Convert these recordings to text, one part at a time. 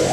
Good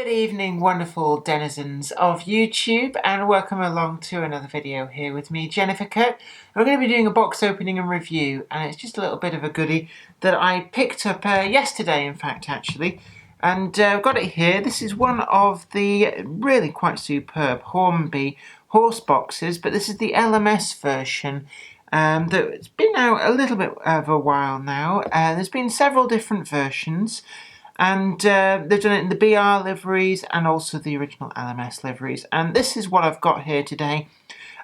evening, wonderful denizens of YouTube, and welcome along to another video here with me, Jennifer Kirk. We're going to be doing a box opening and review, and it's just a little bit of a goodie that I picked up yesterday, in fact, actually. And I've got it here. This is one of the really quite superb Hornby horse boxes, but this is the LMS version. That's been out a little bit of a while now. There's been several different versions. And they've done it in the BR liveries and also the original LMS liveries. And this is what I've got here today.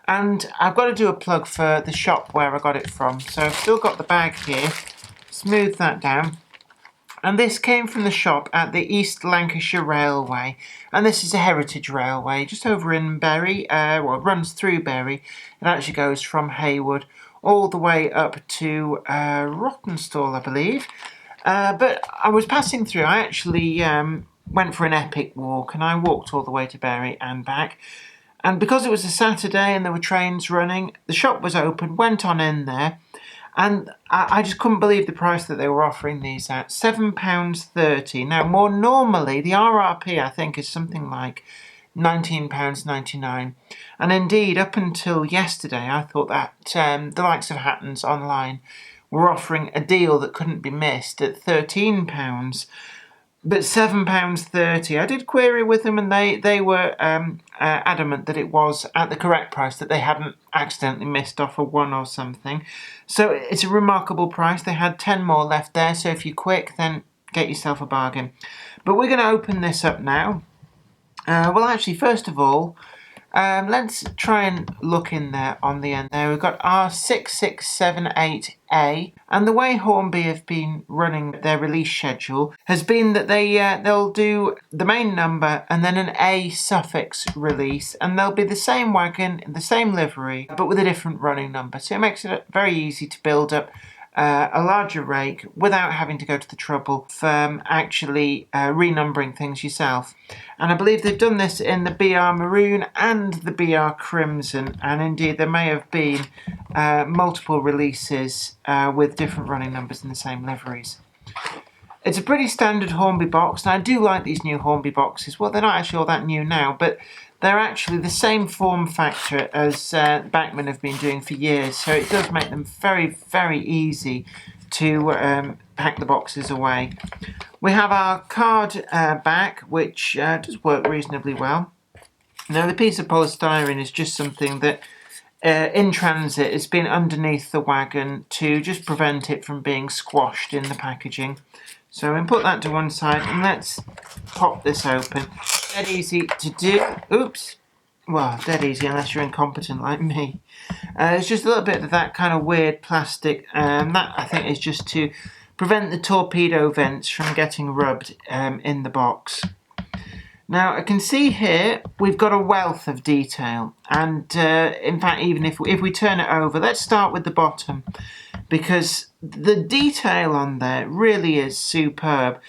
And I've got to do a plug for the shop where I got it from. So I've still got the bag here. Smooth that down. And this came from the shop at the East Lancashire Railway. And this is a heritage railway just over in Bury. Well, it runs through Bury. It actually goes from Haywood all the way up to Rottenstall, I believe. But I was passing through. I actually went for an epic walk, and I walked all the way to Bury and back. And because it was a Saturday and there were trains running, the shop was open, went on in there, and I just couldn't believe the price that they were offering these at, £7.30. Now, more normally, the RRP, I think, is something like £19.99. And indeed, up until yesterday, I thought that the likes of Hatton's online were offering a deal that couldn't be missed at £13, but £7.30. I did query with them, and they were adamant that it was at the correct price, that they hadn't accidentally missed off a one or something. So it's a remarkable price. They had 10 more left there, so if you're quick, then get yourself a bargain. But we're going to open this up now. Well, actually, first of all, let's try and look in there on the end there. We've got R6678A, and the way Hornby have been running their release schedule has been that they'll do the main number and then an A suffix release, and they'll be the same wagon, the same livery, but with a different running number. So it makes it very easy to build up a larger rake without having to go to the trouble of actually renumbering things yourself. And I believe they've done this in the BR Maroon and the BR Crimson, and indeed there may have been multiple releases with different running numbers in the same liveries. It's a pretty standard Hornby box, and I do like these new Hornby boxes. Well, they're not actually all that new now, but they're actually the same form factor as Backman have been doing for years, so it does make them very, very easy to pack the boxes away. We have our card back, which does work reasonably well. Now, the piece of polystyrene is just something that in transit has been underneath the wagon to just prevent it from being squashed in the packaging. So we'll put that to one side, and let's pop this open. Dead easy to do. Oops. Well, dead easy unless you're incompetent like me. It's just a little bit of that kind of weird plastic. That, I think, is just to prevent the torpedo vents from getting rubbed in the box. Now, I can see here we've got a wealth of detail. And in fact, even if we turn it over, let's start with the bottom, because the detail on there really is superb.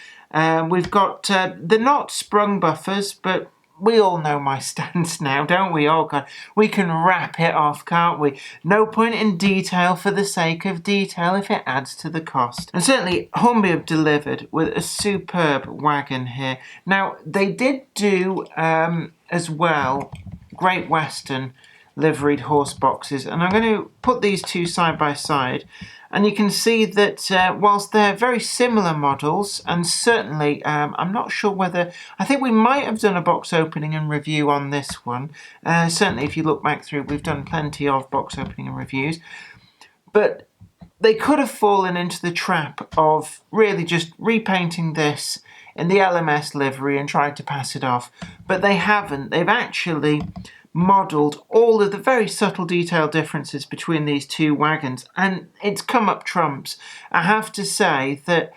We've got, they're not sprung buffers, but we all know my stance now, don't we? Oh God, we can wrap it off, can't we? No point in detail for the sake of detail if it adds to the cost. And certainly Hornby have delivered with a superb wagon here. Now, they did do as well Great Western liveried horse boxes, and I'm going to put these two side by side, and you can see that whilst they're very similar models, and certainly I'm not sure whether, I think we might have done a box opening and review on this one. Certainly if you look back through, we've done plenty of box opening and reviews, but they could have fallen into the trap of really just repainting this in the LMS livery and tried to pass it off, but they haven't. They've actually modelled all of the very subtle detail differences between these two wagons, and it's come up trumps. I have to say that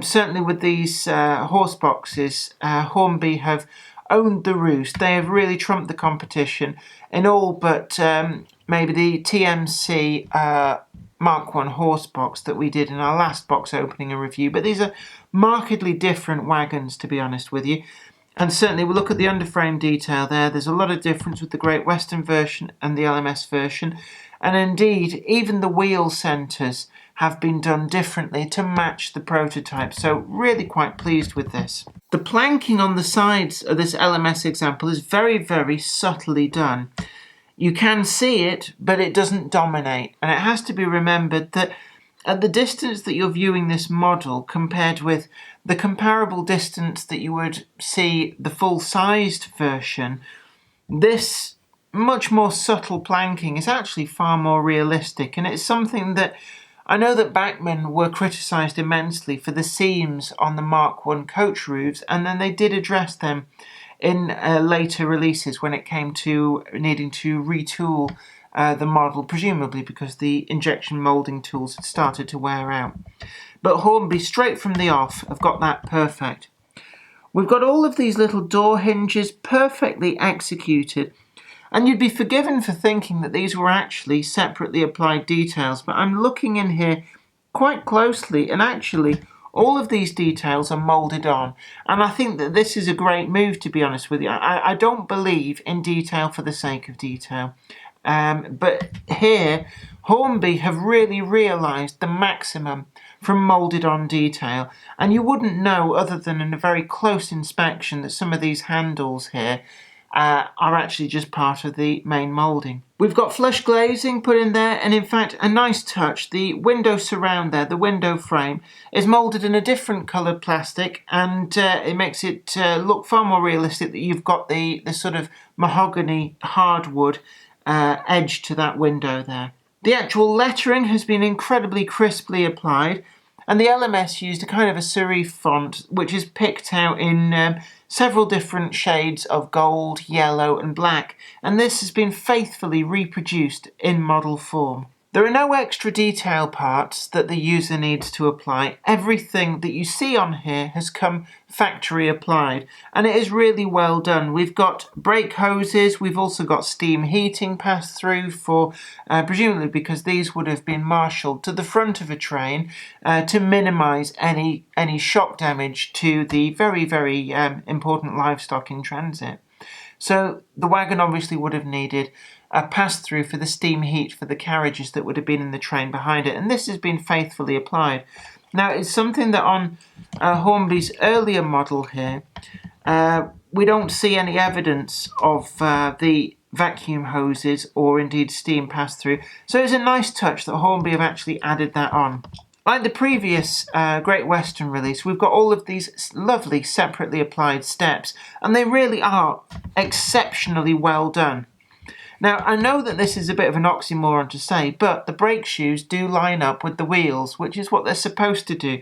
certainly with these horse boxes, Hornby have owned the roost. They have really trumped the competition in all but maybe the TMC Mark 1 horse box that we did in our last box opening and review, but these are markedly different wagons, to be honest with you. And certainly we'll look at the underframe detail there. There's a lot of difference with the Great Western version and the LMS version. And indeed, even the wheel centres have been done differently to match the prototype. So really quite pleased with this. The planking on the sides of this LMS example is very, very subtly done. You can see it, but it doesn't dominate. And it has to be remembered that at the distance that you're viewing this model compared with the comparable distance that you would see the full-sized version, this much more subtle planking is actually far more realistic. And it's something that I know that backmen were criticised immensely for the seams on the Mark 1 coach roofs, and then they did address them in later releases when it came to needing to retool the model, presumably because the injection moulding tools had started to wear out. But Hornby, straight from the off, have got that perfect. We've got all of these little door hinges perfectly executed, and you'd be forgiven for thinking that these were actually separately applied details, but I'm looking in here quite closely, and actually all of these details are moulded on, and I think that this is a great move, to be honest with you. I don't believe in detail for the sake of detail. But here, Hornby have really realised the maximum from moulded on detail, and you wouldn't know other than in a very close inspection that some of these handles here are actually just part of the main moulding. We've got flush glazing put in there, and in fact a nice touch, the window surround there, the window frame, is moulded in a different coloured plastic, and it makes it look far more realistic that you've got the sort of mahogany hardwood edge to that window there. The actual lettering has been incredibly crisply applied, and the LMS used a kind of a serif font which is picked out in several different shades of gold, yellow and black, and this has been faithfully reproduced in model form. There are no extra detail parts that the user needs to apply. Everything that you see on here has come factory applied, and it is really well done. We've got brake hoses, we've also got steam heating passed through for, presumably because these would have been marshalled to the front of a train to minimise any shock damage to the very, very important livestock in transit. So the wagon obviously would have needed a pass-through for the steam heat for the carriages that would have been in the train behind it, and this has been faithfully applied. Now, it's something that on Hornby's earlier model here, we don't see any evidence of the vacuum hoses or indeed steam pass-through, so it's a nice touch that Hornby have actually added that on. Like the previous Great Western release, we've got all of these lovely separately applied steps, and they really are exceptionally well done. Now, I know that this is a bit of an oxymoron to say, but the brake shoes do line up with the wheels, which is what they're supposed to do.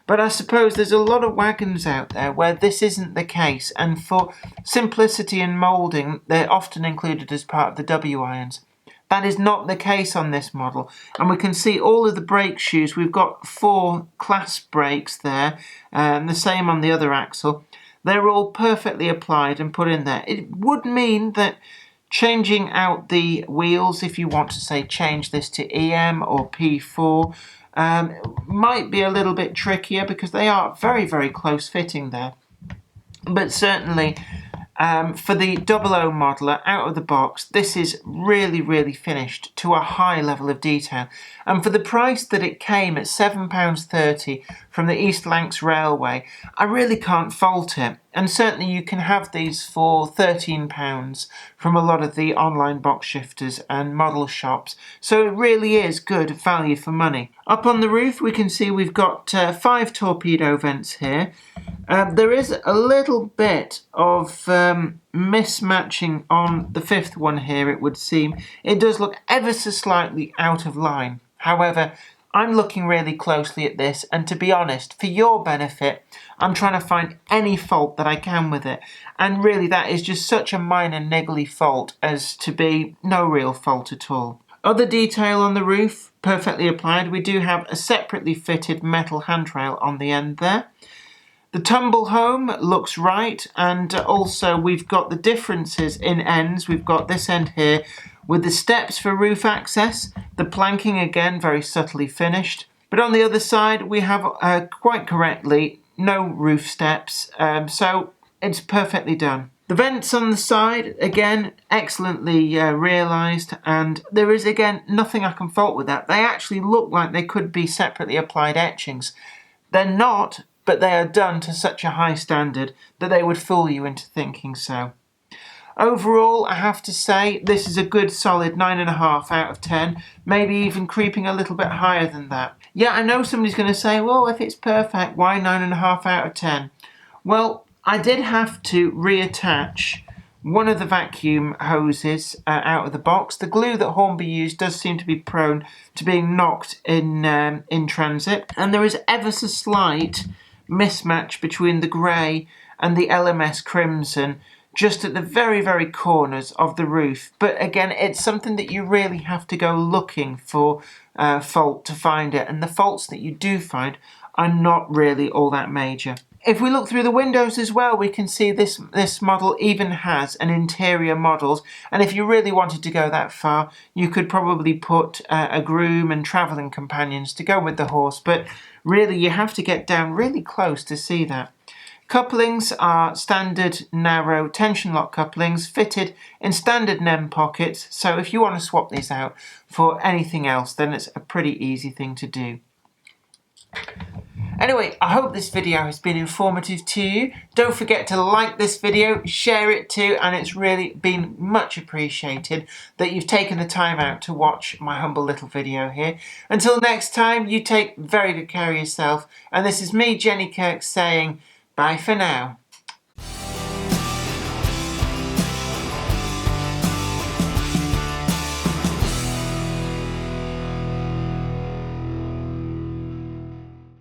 But I suppose there's a lot of wagons out there where this isn't the case, and for simplicity in moulding, they're often included as part of the W-irons. That is not the case on this model, and we can see all of the brake shoes. We've got 4 clasp brakes there, and the same on the other axle. They're all perfectly applied and put in there. It would mean that changing out the wheels, if you want to say change this to EM or P4, might be a little bit trickier because they are very, very close fitting there. But certainly for the 00 modeler out of the box, this is really, really finished to a high level of detail. And for the price that it came at £7.30 from the East Lancashire Railway, I really can't fault it. And certainly you can have these for £13 from a lot of the online box shifters and model shops. So it really is good value for money. Up on the roof we can see we've got 5 torpedo vents here. There is a little bit of mismatching on the 5th one here, it would seem. It does look ever so slightly out of line. However, I'm looking really closely at this, and to be honest, for your benefit, I'm trying to find any fault that I can with it. And really that is just such a minor niggly fault as to be no real fault at all. Other detail on the roof, perfectly applied. We do have a separately fitted metal handrail on the end there. The tumble home looks right, and also we've got the differences in ends. We've got this end here With the steps for roof access, the planking again very subtly finished. But on the other side, we have quite correctly no roof steps, so it's perfectly done. The vents on the side, again, excellently realised, and there is, again, nothing I can fault with that. They actually look like they could be separately applied etchings. They're not, but they are done to such a high standard that they would fool you into thinking so. Overall, I have to say, this is a good solid 9.5 out of 10, maybe even creeping a little bit higher than that. Yeah, I know somebody's going to say, well, if it's perfect, why 9.5 out of 10? Well, I did have to reattach one of the vacuum hoses out of the box. The glue that Hornby used does seem to be prone to being knocked in transit, and there is ever so slight mismatch between the grey and the LMS crimson just at the very, very corners of the roof. But again, it's something that you really have to go looking for fault to find it, and the faults that you do find are not really all that major. If we look through the windows as well, we can see this model even has an interior modelled, and if you really wanted to go that far, you could probably put a groom and travelling companions to go with the horse, but really you have to get down really close to see that. Couplings are standard narrow tension lock couplings fitted in standard NEM pockets, so if you want to swap these out for anything else, then it's a pretty easy thing to do. Anyway, I hope this video has been informative to you. Don't forget to like this video, share it too, and it's really been much appreciated that you've taken the time out to watch my humble little video here. Until next time, you take very good care of yourself, and this is me, Jenny Kirk, saying bye for now.